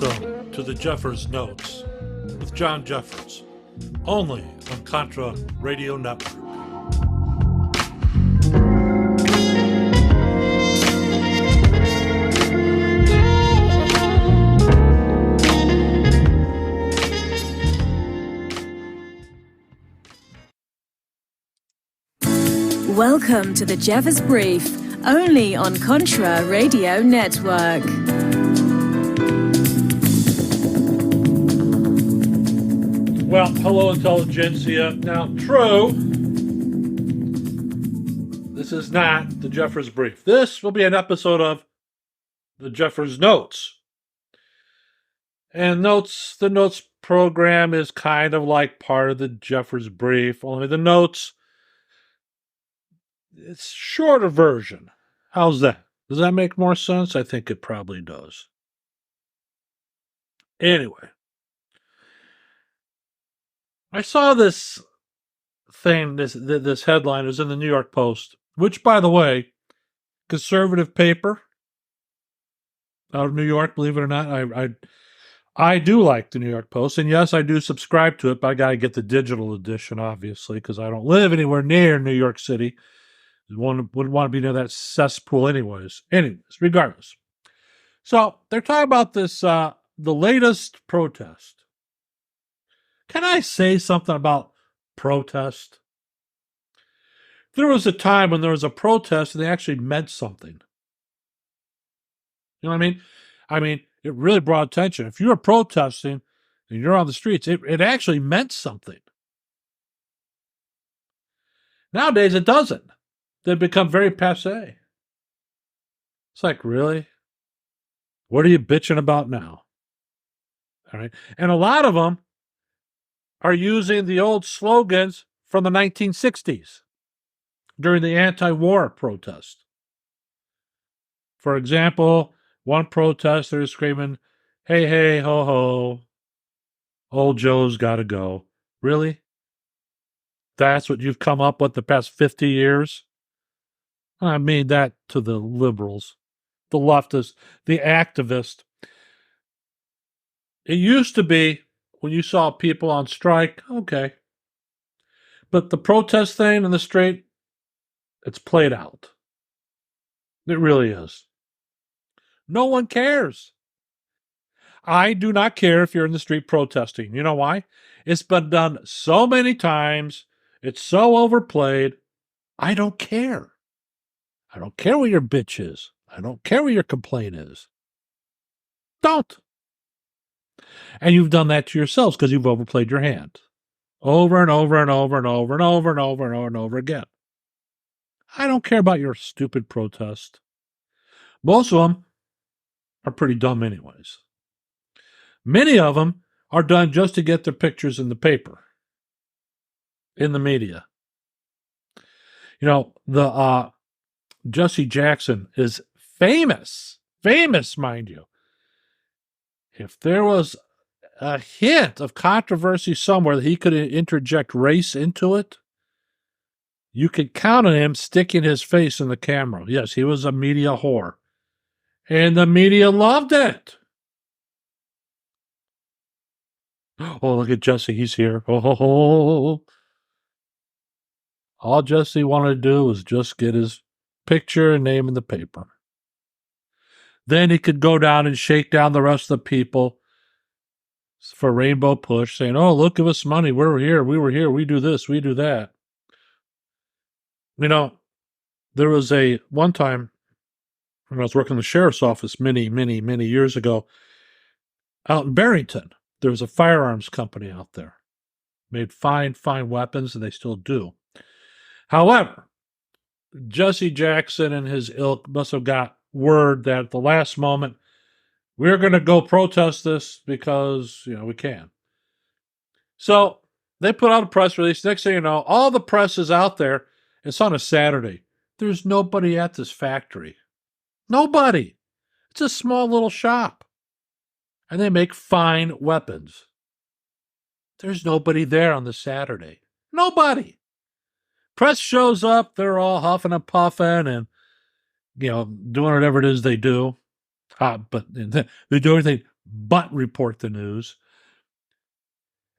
Welcome to the Jeffers Notes with John Jeffers, only on Contra Radio Network. Welcome to the Jeffers Brief, only on Contra Radio Network. Well, hello, intelligentsia. Now, true, this is not the Jeffers Brief. This will be an episode of the Jeffers Notes. And the Notes program is kind of like part of the Jeffers Brief, only the Notes, it's shorter version. How's that? Does that make more sense? I think it probably does. Anyway, I saw this thing, this headline is in the New York Post, which, by the way, conservative paper out of New York, believe it or not. I do like the New York Post, and yes, I do subscribe to it, but I got to get the digital edition, obviously, because I don't live anywhere near New York City. Wouldn't want to be near that cesspool anyways. Regardless. So they're talking about this, the latest protest. Can I say something about protest? There was a time when there was a protest and they actually meant something. You know what I mean? I mean, it really brought attention. If you were protesting and you're on the streets, it actually meant something. Nowadays, it doesn't. They've become very passé. It's like, really? What are you bitching about now? All right. And a lot of them are using the old slogans from the 1960s during the anti-war protest. For example, one protester is screaming, "Hey, hey, ho, ho, old Joe's got to go." Really? That's what you've come up with the past 50 years? I mean that to the liberals, the leftists, the activists. It used to be when you saw people on strike, okay. But the protest thing in the street, it's played out. It really is. No one cares. I do not care if you're in the street protesting. You know why? It's been done so many times. It's so overplayed. I don't care. I don't care what your bitch is. I don't care what your complaint is. Don't. And you've done that to yourselves because you've overplayed your hand. Over and over and over and over and over and over and over and over again. I don't care about your stupid protest. Most of them are pretty dumb anyways. Many of them are done just to get their pictures in the paper, in the media. You know, the Jesse Jackson is famous, mind you. If there was a hint of controversy somewhere that he could interject race into it, you could count on him sticking his face in the camera. Yes, he was a media whore. And the media loved it. Oh, look at Jesse. He's here. Oh. All Jesse wanted to do was just get his picture and name in the paper. Then he could go down and shake down the rest of the people for Rainbow Push, saying, "Oh, look, give us money. We were here. We do this. We do that." You know, there was one time when I was working in the sheriff's office many years ago out in Barrington. There was a firearms company out there. Made fine weapons, and they still do. However, Jesse Jackson and his ilk must have got word that at the last moment, we're going to go protest this because, we can. So they put out a press release. Next thing you know, all the press is out there. It's on a Saturday. There's nobody at this factory. Nobody. It's a small little shop. And they make fine weapons. There's nobody there on the Saturday. Nobody. Press shows up. They're all huffing and puffing and, doing whatever it is they do. But they do everything but report the news.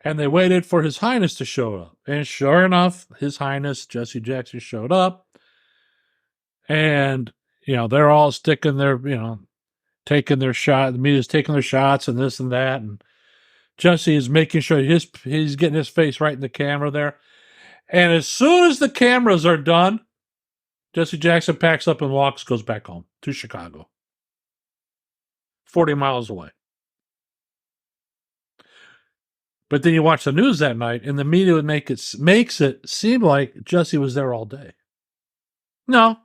And they waited for His Highness to show up. And sure enough, His Highness, Jesse Jackson, showed up. And, they're all sticking their, taking their shot. The media's taking their shots and this and that. And Jesse is making sure he's getting his face right in the camera there. And as soon as the cameras are done, Jesse Jackson packs up and goes back home to Chicago. 40 miles away. But then you watch the news that night, and the media makes it seem like Jesse was there all day. No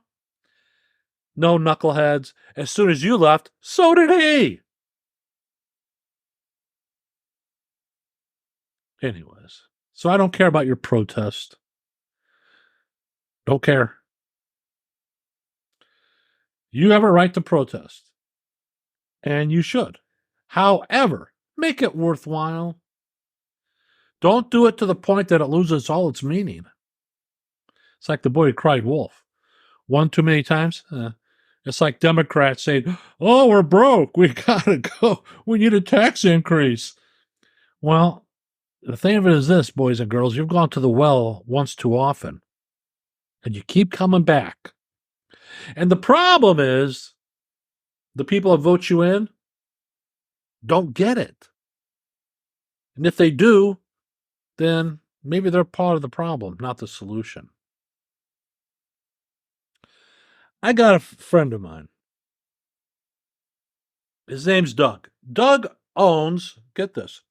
knuckleheads. As soon as you left, so did he. Anyways, so I don't care about your protest. Don't care. You have a right to protest, and you should. However, make it worthwhile. Don't do it to the point that it loses all its meaning. It's like the boy who cried wolf. One too many times? It's like Democrats saying, oh, we're broke. We got to go. We need a tax increase. Well, the thing of it is this, boys and girls, you've gone to the well once too often. And you keep coming back. And the problem is the people that vote you in don't get it. And if they do, then maybe they're part of the problem, not the solution. I got a friend of mine. His name's Doug. Doug owns, get this,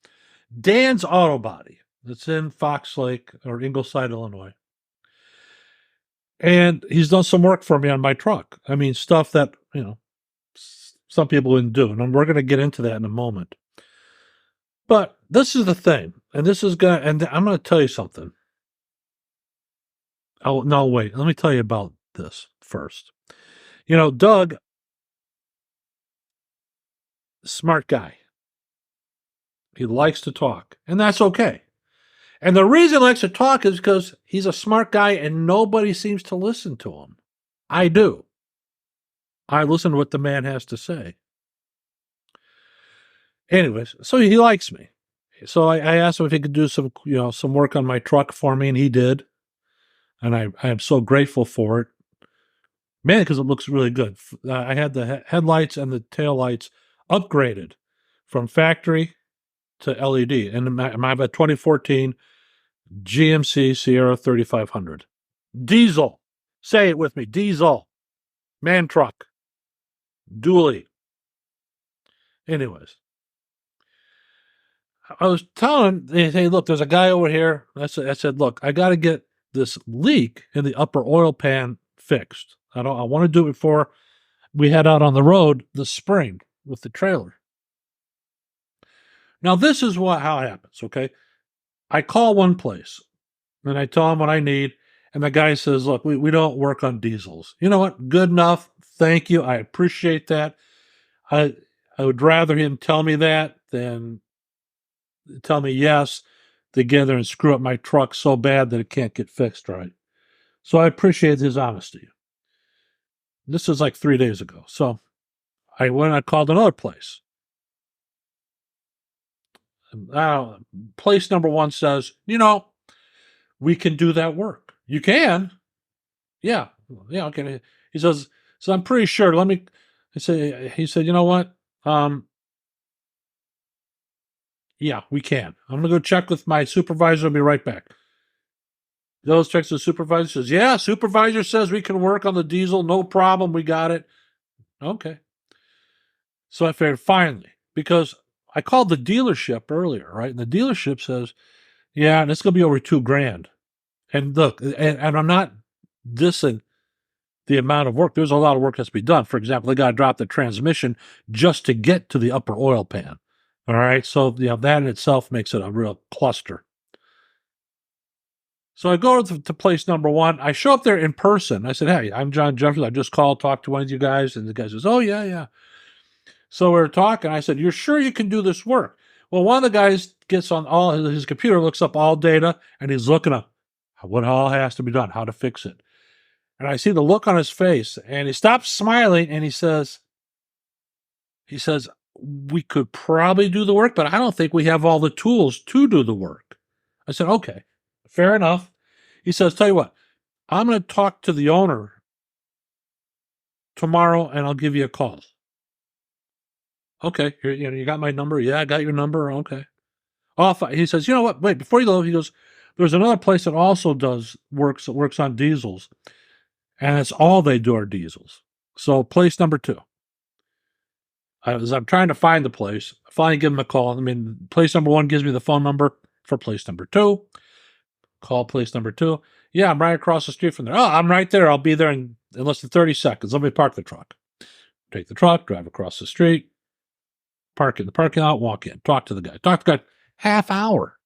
Dan's Auto Body. It's in Fox Lake or Ingleside, Illinois. And he's done some work for me on my truck. I mean, stuff that, some people wouldn't do. And we're going to get into that in a moment. But this is the thing. And I'm going to tell you something. Oh, no, wait. Let me tell you about this first. Doug, smart guy. He likes to talk. And that's okay. And the reason he likes to talk is because he's a smart guy and nobody seems to listen to him. I do. I listen to what the man has to say. Anyways, so he likes me. So I asked him if he could do some work on my truck for me, and he did. And I am so grateful for it. Mainly because it looks really good. I had the headlights and the taillights upgraded from factory to LED. And I have a 2014 GMC Sierra 3500. Diesel. Say it with me. Diesel. Man truck. Dually. Anyways. I was telling him, hey, look, there's a guy over here. I said, look, I got to get this leak in the upper oil pan fixed. I want to do it before we head out on the road this spring with the trailer. Now, this is how it happens, okay? I call one place, and I tell them what I need, and the guy says, look, we don't work on diesels. You know what? Good enough. Thank you. I appreciate that. I would rather him tell me that than tell me yes, together and screw up my truck so bad that it can't get fixed right. So I appreciate his honesty. This is like 3 days ago. So I called another place. Place number one says, we can do that work. You can? Yeah, okay. He says, so I'm pretty sure. He said, you know what? Yeah, we can. I'm going to go check with my supervisor. I'll be right back. Those checks the supervisor says, yeah, supervisor says we can work on the diesel. No problem. We got it. Okay. So I figured finally, because I called the dealership earlier, right? And the dealership says, yeah, and it's going to be over $2,000. And look, and I'm not dissing the amount of work. There's a lot of work that's to be done. For example, they got to drop the transmission just to get to the upper oil pan. All right. So, that in itself makes it a real cluster. So I go to place number one. I show up there in person. I said, hey, I'm John Jeffries. I just called, talked to one of you guys. And the guy says, oh, yeah. So we're talking. I said, you're sure you can do this work? Well, one of the guys gets on his computer, looks up all data, and he's looking up what all has to be done, how to fix it. And I see the look on his face, and he stops smiling, and he says, we could probably do the work, but I don't think we have all the tools to do the work. I said, okay, fair enough. He says, tell you what, I'm going to talk to the owner tomorrow and I'll give you a call. Okay, you got my number? Yeah, I got your number. Okay. He says, you know what? Wait, before you go, he goes, there's another place that also works on diesels, and it's all they do are diesels. So place number 2. As I'm trying to find the place, I finally give him a call. I mean, place number 1 gives me the phone number for place number 2. Call place number 2. Yeah, I'm right across the street from there. Oh, I'm right there. I'll be there in less than 30 seconds. Let me park the truck. Take the truck, drive across the street, park in the parking lot, walk in, talk to the guy. Talk to the guy. Half hour.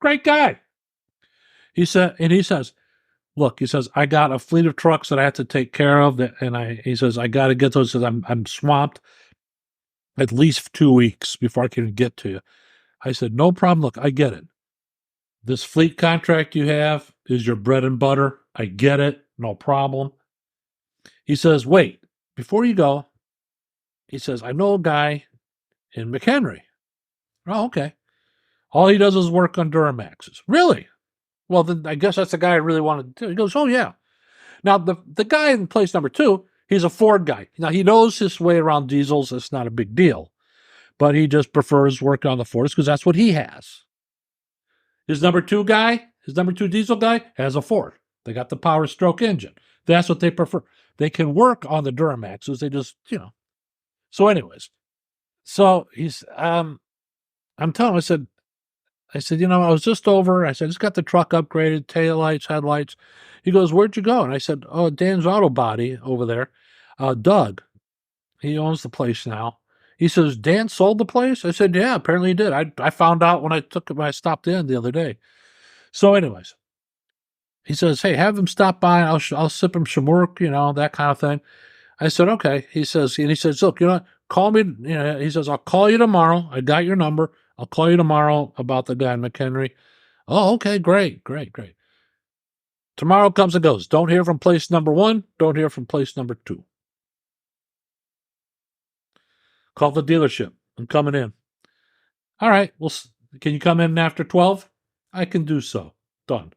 Great guy. He says, look, he says, I got a fleet of trucks that I have to take care of, he says, I got to get those. He says, I'm swamped at least 2 weeks before I can get to you. I said, no problem. Look, I get it. This fleet contract you have is your bread and butter. I get it. No problem. He says, wait, before you go, he says, I know a guy in McHenry. Oh, okay. All he does is work on Duramaxes. Really? Well, then I guess that's the guy I really wanted to do. He goes, oh, yeah. Now, the guy in place number 2, he's a Ford guy. Now, he knows his way around diesels. It's not a big deal. But he just prefers working on the Fords because that's what he has. His number 2 diesel guy, has a Ford. They got the Power Stroke engine. That's what they prefer. They can work on the Duramaxes. They just, So anyways, I'm telling him, I said, I was just over. I said, I just got the truck upgraded, taillights, headlights. He goes, where'd you go? And I said, oh, Dan's Auto Body over there. Doug, he owns the place now. He says, Dan sold the place? I said, yeah, apparently he did. I found out when I stopped in the other day. So anyways, he says, hey, have him stop by. I'll sip him some work, that kind of thing. I said, okay. He says, look, call me. He says, I'll call you tomorrow. I got your number. I'll call you tomorrow about the guy in McHenry. Oh, okay, great. Tomorrow comes and goes. Don't hear from place number 1. Don't hear from place number 2. Call the dealership. I'm coming in. All right. Well, can you come in after 12? I can do so. Done.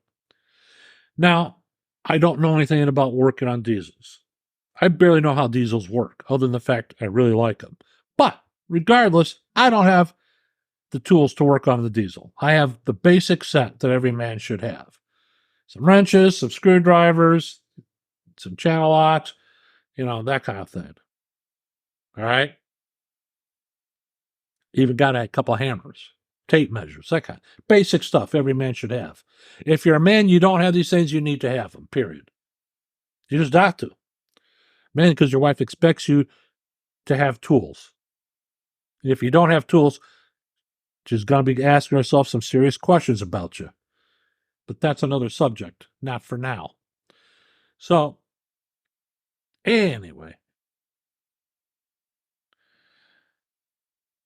Now, I don't know anything about working on diesels. I barely know how diesels work, other than the fact I really like them. But regardless, I don't have the tools to work on the diesel. I have the basic set that every man should have. Some wrenches, some screwdrivers, some channel locks, that kind of thing. All right? Even got a couple of hammers, tape measures, that kind of basic stuff every man should have. If you're a man, you don't have these things, you need to have them, period. You just got to. Man, because your wife expects you to have tools. If you don't have tools, she's going to be asking herself some serious questions about you. But that's another subject, not for now. So, anyway,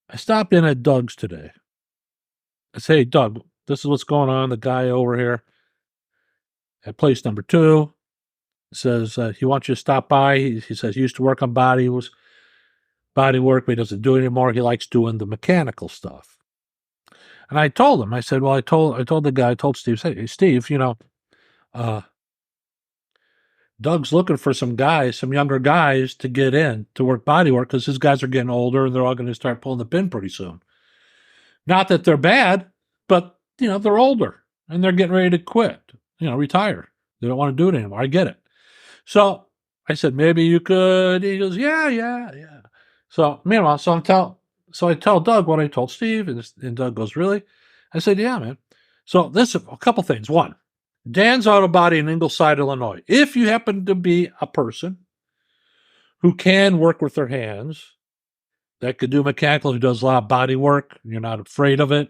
I stopped in at Doug's today. I say, hey, Doug, this is what's going on. The guy over here at place number 2 says he wants you to stop by. He says he used to work on body work, but he doesn't do it anymore. He likes doing the mechanical stuff. And I told him, I said, well, I told the guy, I told Steve, hey, Steve, Doug's looking for some younger guys to get in to work body work because his guys are getting older and they're all going to start pulling the pin pretty soon. Not that they're bad, but, they're older and they're getting ready to quit, retire. They don't want to do it anymore. I get it. So I said, maybe you could. He goes, yeah. So meanwhile, I tell Doug what I told Steve, and Doug goes, really? I said, yeah, man. So this a couple things. One, Dan's Auto Body in Ingleside, Illinois. If you happen to be a person who can work with their hands, that could do mechanical, who does a lot of body work, you're not afraid of it,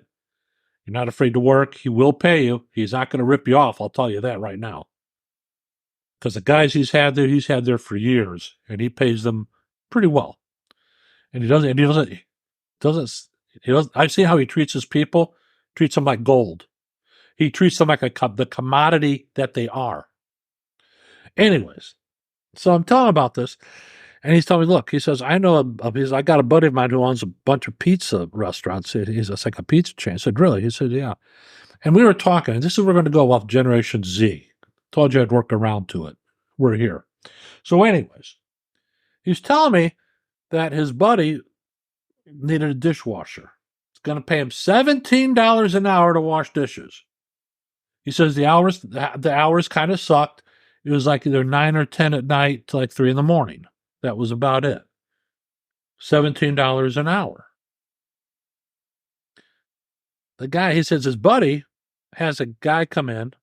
you're not afraid to work, he will pay you. He's not going to rip you off, I'll tell you that right now. Because the guys he's had there for years, and he pays them pretty well. And he doesn't, I see how he treats his people, treats them like gold. He treats them like the commodity that they are. Anyways, so I'm telling about this, And he's telling me, look, he says, I got a buddy of mine who owns a bunch of pizza restaurants. It's like a pizza chain. I said, really? He said, yeah. And we were talking, and this is where we're going to go off Generation Z. Told you I'd work around to it. We're here. So anyways, he's telling me that his buddy needed a dishwasher. It's going to pay him $17 an hour to wash dishes. He says the hours kind of sucked. It was like either 9 or 10 at night to like 3 in the morning. That was about it. $17 an hour. The guy, he says his buddy has a guy come in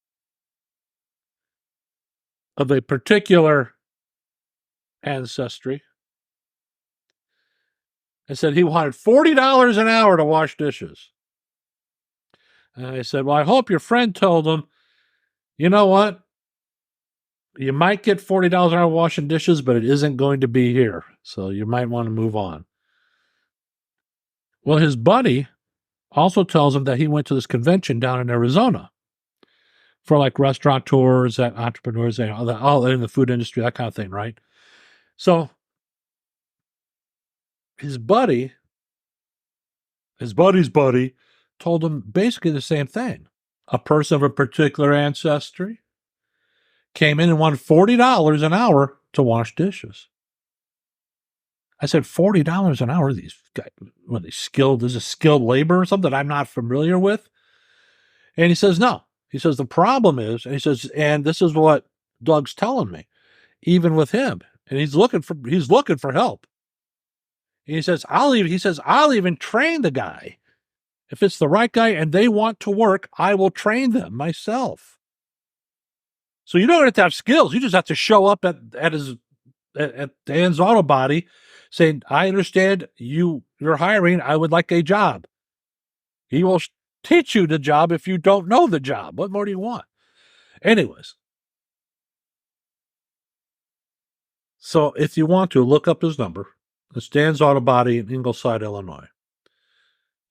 of a particular ancestry and said he wanted $40 an hour to wash dishes. And I said, well, I hope your friend told him, you know what? You might get $40 an hour washing dishes, but it isn't going to be here. So you might want to move on. Well, his buddy also tells him that he went to this convention down in Arizona for like restaurateurs, entrepreneurs, all in the food industry, that kind of thing, right? So his buddy's buddy told him basically the same thing. A person of a particular ancestry came in and wanted $40 an hour to wash dishes. I said, $40 an hour? These guys, are they skilled? Is it skilled labor or something I'm not familiar with? And he says, no. He says, the problem is, and he says, and this is what Doug's telling me, even with him, and he's looking for help. And he says, I'll even train the guy. If it's the right guy and they want to work, I will train them myself. So you don't have to have skills. You just have to show up at Dan's Auto Body saying, I understand you're hiring. I would like a job. He will teach you the job if you don't know the job. What more do you want? Anyways. So if you want to, look up his number. It's Dan's Auto Body in Ingleside, Illinois.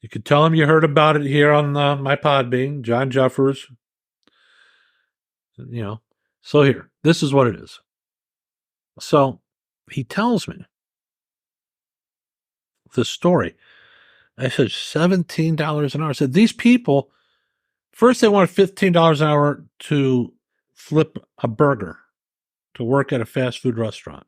You could tell him you heard about it here on my Podbean, John Jeffers. So here, this is what it is. So he tells me the story. I said, $17 an hour. I said, these people, first they wanted $15 an hour to flip a burger, to work at a fast food restaurant.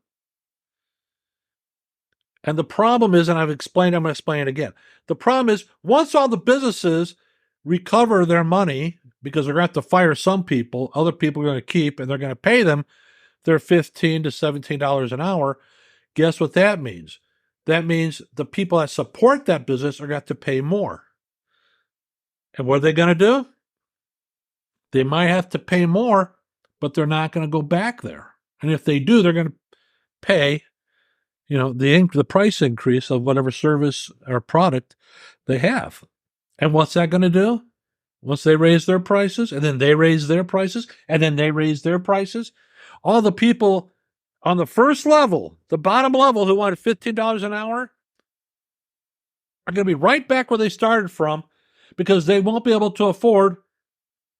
And the problem is, and I'm going to explain it again. The problem is, once all the businesses recover their money, because they're going to have to fire some people, other people are going to keep, and they're going to pay them their $15 to $17 an hour, guess what that means? That means the people that support that business are going to have to pay more. And what are they going to do? They might have to pay more, but they're not going to go back there. And if they do, they're going to pay the price increase of whatever service or product they have. And what's that going to do? Once they raise their prices, and then they raise their prices, and then they raise their prices, all the people on the first level, the bottom level who wanted $15 an hour are going to be right back where they started from because they won't be able to afford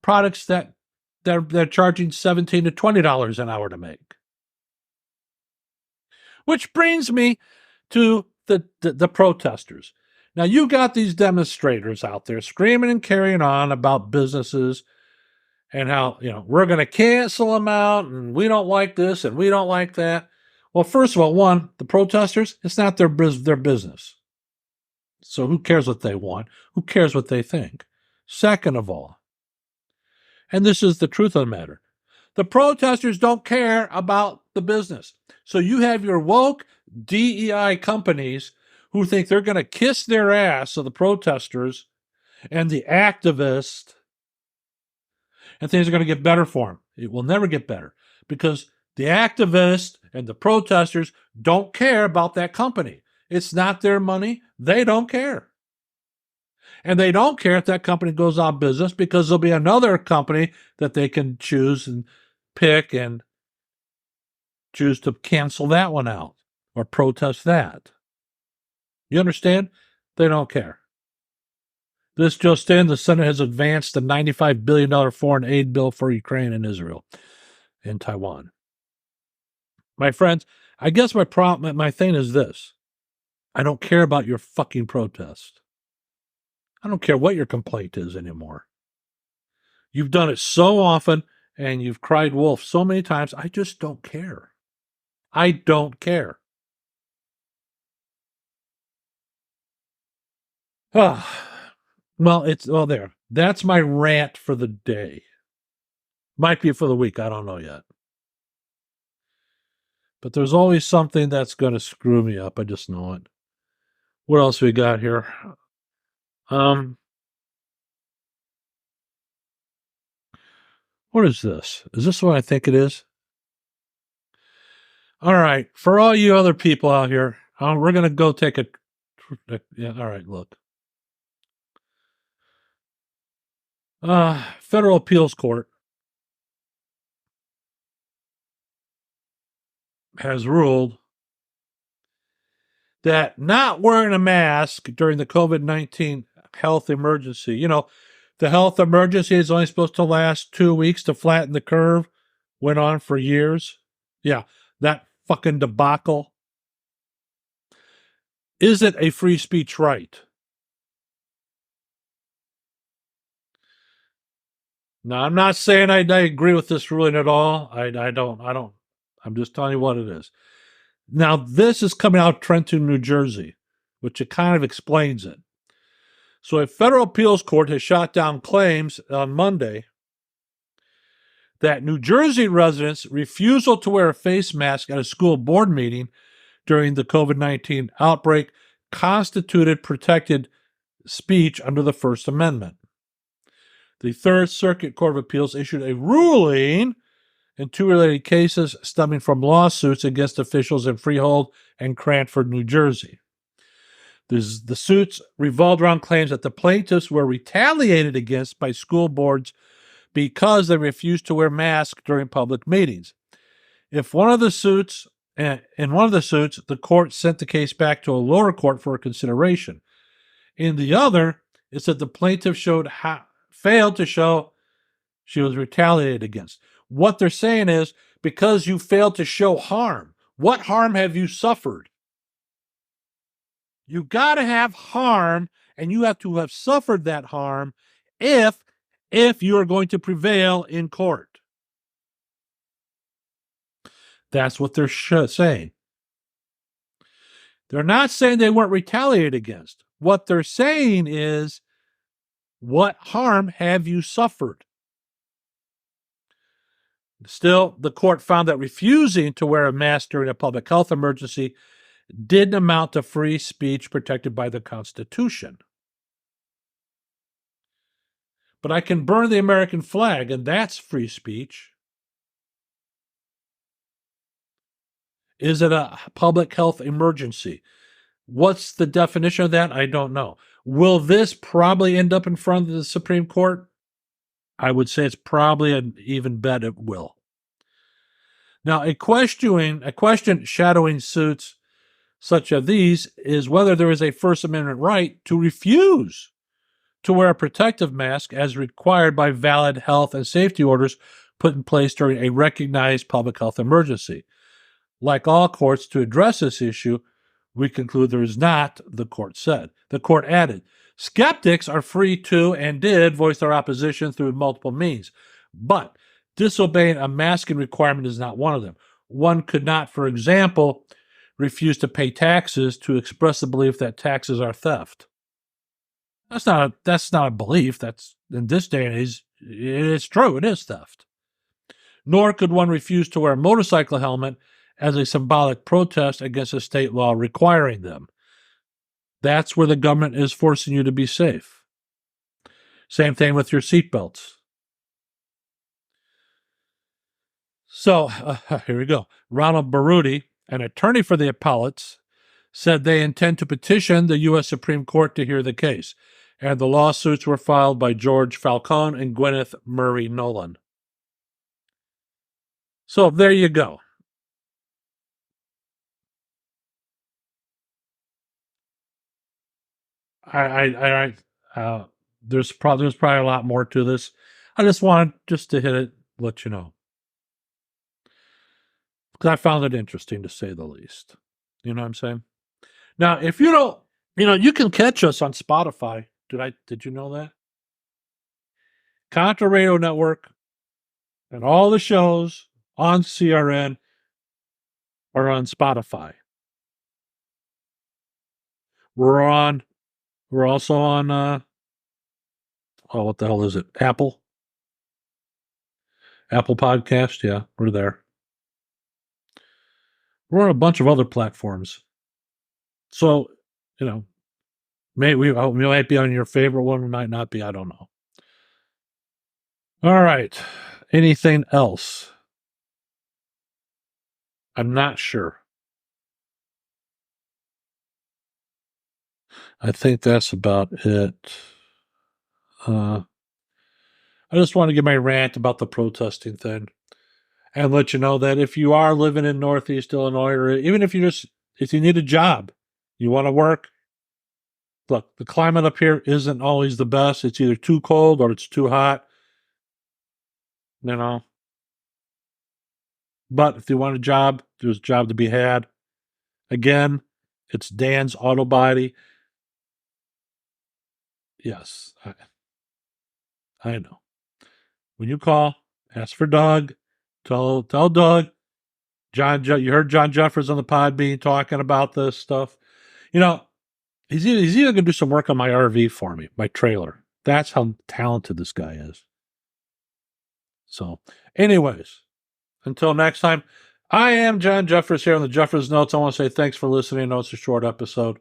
products that they're charging $17 to $20 an hour to make. Which brings me to the protesters. Now, you got these demonstrators out there screaming and carrying on about businesses and how, we're going to cancel them out and we don't like this and we don't like that. Well, first of all, the protesters, it's not their business. So who cares what they want? Who cares what they think? Second of all, and this is the truth of the matter, the protesters don't care about the business. So you have your woke DEI companies who think they're going to kiss their ass of the protesters and the activists, and things are going to get better for them. It will never get better because the activists and the protesters don't care about that company. It's not their money. They don't care. And they don't care if that company goes out of business because there'll be another company that they can choose and pick and choose to cancel that one out or protest that. You understand? They don't care. This just in, the Senate has advanced a $95 billion foreign aid bill for Ukraine and Israel and Taiwan. My friends, I guess my thing is this. I don't care about your fucking protest. I don't care what your complaint is anymore. You've done it so often and you've cried wolf so many times. I just don't care. I don't care. Well, there. That's my rant for the day. Might be for the week. I don't know yet. But there's always something that's going to screw me up. I just know it. What else we got here? What is this? Is this what I think it is? All right. For all you other people out here, we're going to go take a. Yeah, all right, look. Federal Appeals Court has ruled that not wearing a mask during the COVID-19 health emergency, the health emergency is only supposed to last 2 weeks to flatten the curve, went on for years. Yeah, that fucking debacle. Is it a free speech right? Now, I'm not saying I agree with this ruling at all. I don't. I'm just telling you what it is. Now, this is coming out of Trenton, New Jersey, which it kind of explains it. So a federal appeals court has shot down claims on Monday that New Jersey residents' refusal to wear a face mask at a school board meeting during the COVID-19 outbreak constituted protected speech under the First Amendment. The Third Circuit Court of Appeals issued a ruling in two related cases stemming from lawsuits against officials in Freehold and Cranford, New Jersey. The suits revolved around claims that the plaintiffs were retaliated against by school boards because they refused to wear masks during public meetings. In one of the suits, the court sent the case back to a lower court for consideration. In the other, it said the plaintiff failed to show she was retaliated against. What they're saying is, because you failed to show harm, what harm have you suffered? You got to have harm, and you have to have suffered that harm if you are going to prevail in court. That's what they're saying. They're not saying they weren't retaliated against. What they're saying is, what harm have you suffered? Still, the court found that refusing to wear a mask during a public health emergency didn't amount to free speech protected by the Constitution. But I can burn the American flag, and that's free speech. Is it a public health emergency? What's the definition of that? I don't know. Will this probably end up in front of the Supreme Court? I would say it's probably an even bet it will. Now, a question shadowing suits such as these is whether there is a First Amendment right to refuse to wear a protective mask as required by valid health and safety orders put in place during a recognized public health emergency. Like all courts to address this issue, we conclude there is not, the court said. The court added, skeptics are free to and did voice their opposition through multiple means, but disobeying a masking requirement is not one of them. One could not, for example, refuse to pay taxes to express the belief that taxes are theft. That's not a belief. That's, in this day and age, it's true. It is theft. Nor could one refuse to wear a motorcycle helmet as a symbolic protest against a state law requiring them. That's where the government is forcing you to be safe. Same thing with your seatbelts. So, here we go. Ronald Baruti, an attorney for the appellates, said they intend to petition the U.S. Supreme Court to hear the case, and the lawsuits were filed by George Falcone and Gwyneth Murray Nolan. So, there you go. There's probably a lot more to this. I just wanted to hit it, let you know. I found it interesting, to say the least. You know what I'm saying? Now, if you don't, you can catch us on Spotify. Did you know that? Contra Radio Network and all the shows on CRN are on Spotify. We're also on what the hell is it? Apple Podcast, yeah, we're there. We're on a bunch of other platforms. So, we might be on your favorite one, we might not be, I don't know. All right. Anything else? I'm not sure. I think that's about it. I just want to give my rant about the protesting thing and let you know that if you are living in Northeast Illinois, or even if you need a job, you want to work, look, the climate up here isn't always the best. It's either too cold or it's too hot, But if you want a job, there's a job to be had. Again, it's Dan's Auto Body. Yes, I know. When you call, ask for Doug. Tell Doug. You heard John Jeffers on the Podbean talking about this stuff. He's even going to do some work on my RV for me, my trailer. That's how talented this guy is. So, anyways, until next time, I am John Jeffers here on the Jeffers Notes. I want to say thanks for listening. I know it's a short episode.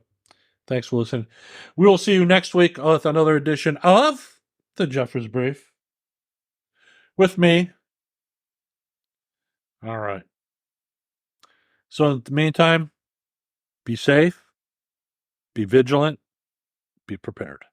Thanks for listening. We will see you next week with another edition of the Jeffers Brief with me. All right. So in the meantime, be safe, be vigilant, be prepared.